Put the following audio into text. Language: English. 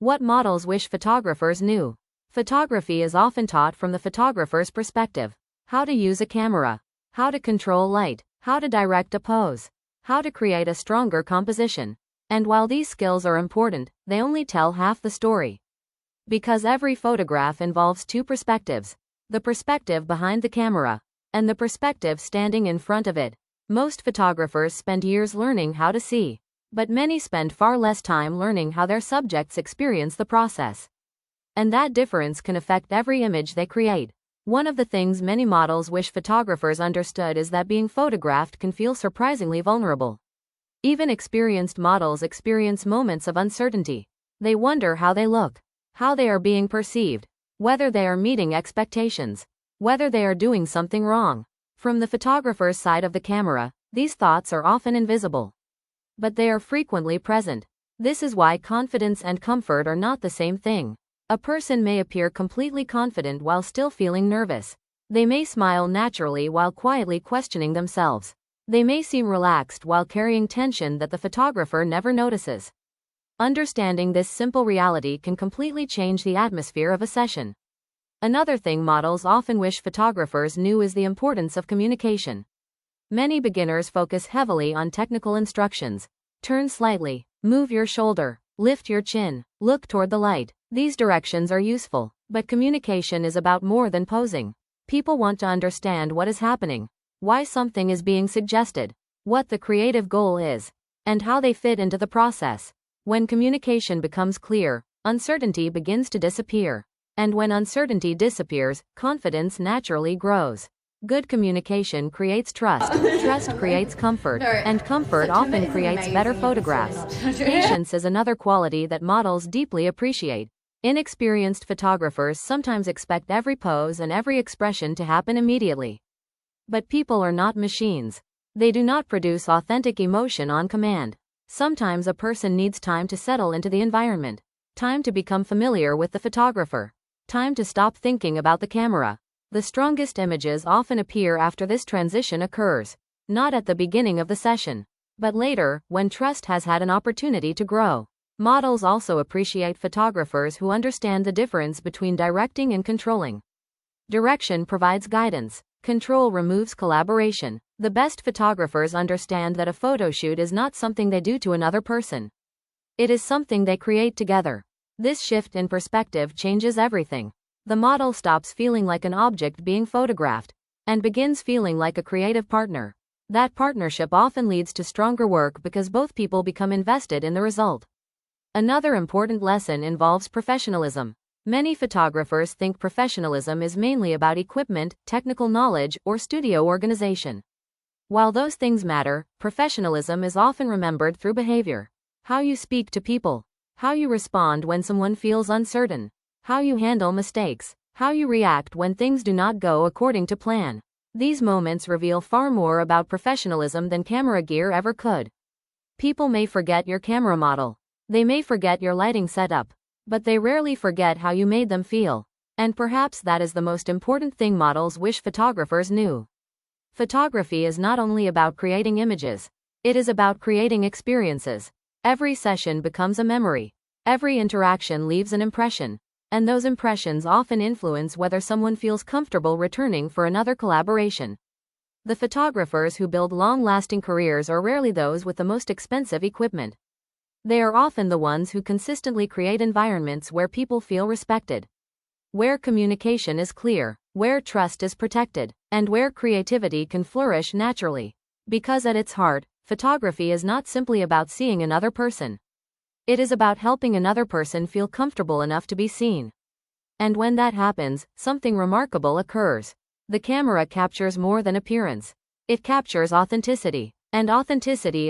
What models wish photographers knew. Photography is often taught from the photographer's perspective. How to use a camera, how to control light, how to direct a pose, how to create a stronger composition. And while these skills are important, they only tell half the story. Because every photograph involves two perspectives: the perspective behind the camera, and the perspective standing in front of it. Most photographers spend years learning how to see, but many spend far less time learning how their subjects experience the process. And that difference can affect every image they create. One of the things many models wish photographers understood is that being photographed can feel surprisingly vulnerable. Even experienced models experience moments of uncertainty. They wonder how they look, how they are being perceived, whether they are meeting expectations, whether they are doing something wrong. From the photographer's side of the camera, these thoughts are often invisible, but they are frequently present. This is why confidence and comfort are not the same thing. A person may appear completely confident while still feeling nervous. They may smile naturally while quietly questioning themselves. They may seem relaxed while carrying tension that the photographer never notices. Understanding this simple reality can completely change the atmosphere of a session. Another thing models often wish photographers knew is the importance of communication. Many beginners focus heavily on technical instructions. Turn slightly, move your shoulder, lift your chin, look toward the light. These directions are useful, but communication is about more than posing. People want to understand what is happening, why something is being suggested, what the creative goal is, and how they fit into the process. When communication becomes clear, uncertainty begins to disappear. And when uncertainty disappears, confidence naturally grows. Good communication creates trust. Trust creates comfort, and comfort often creates better photographs. Patience is another quality that models deeply appreciate. Inexperienced photographers sometimes expect every pose and every expression to happen immediately. But people are not machines. They do not produce authentic emotion on command. Sometimes a person needs time to settle into the environment, time to become familiar with the photographer, time to stop thinking about the camera. The strongest images often appear after this transition occurs, not at the beginning of the session, but later, when trust has had an opportunity to grow. Models also appreciate photographers who understand the difference between directing and controlling. Direction provides guidance. Control removes collaboration. The best photographers understand that a photo shoot is not something they do to another person. It is something they create together. This shift in perspective changes everything. The model stops feeling like an object being photographed and begins feeling like a creative partner. That partnership often leads to stronger work because both people become invested in the result. Another important lesson involves professionalism. Many photographers think professionalism is mainly about equipment, technical knowledge, or studio organization. While those things matter, professionalism is often remembered through behavior. How you speak to people, how you respond when someone feels uncertain, how you handle mistakes, how you react when things do not go according to plan. These moments reveal far more about professionalism than camera gear ever could. People may forget your camera model. They may forget your lighting setup, but they rarely forget how you made them feel. And perhaps that is the most important thing models wish photographers knew. Photography is not only about creating images, it is about creating experiences. Every session becomes a memory. Every interaction leaves an impression. And those impressions often influence whether someone feels comfortable returning for another collaboration. The photographers who build long-lasting careers are rarely those with the most expensive equipment. They are often the ones who consistently create environments where people feel respected, where communication is clear, where trust is protected, and where creativity can flourish naturally. Because at its heart, photography is not simply about seeing another person. It is about helping another person feel comfortable enough to be seen. And when that happens, something remarkable occurs. The camera captures more than appearance. It captures authenticity. And authenticity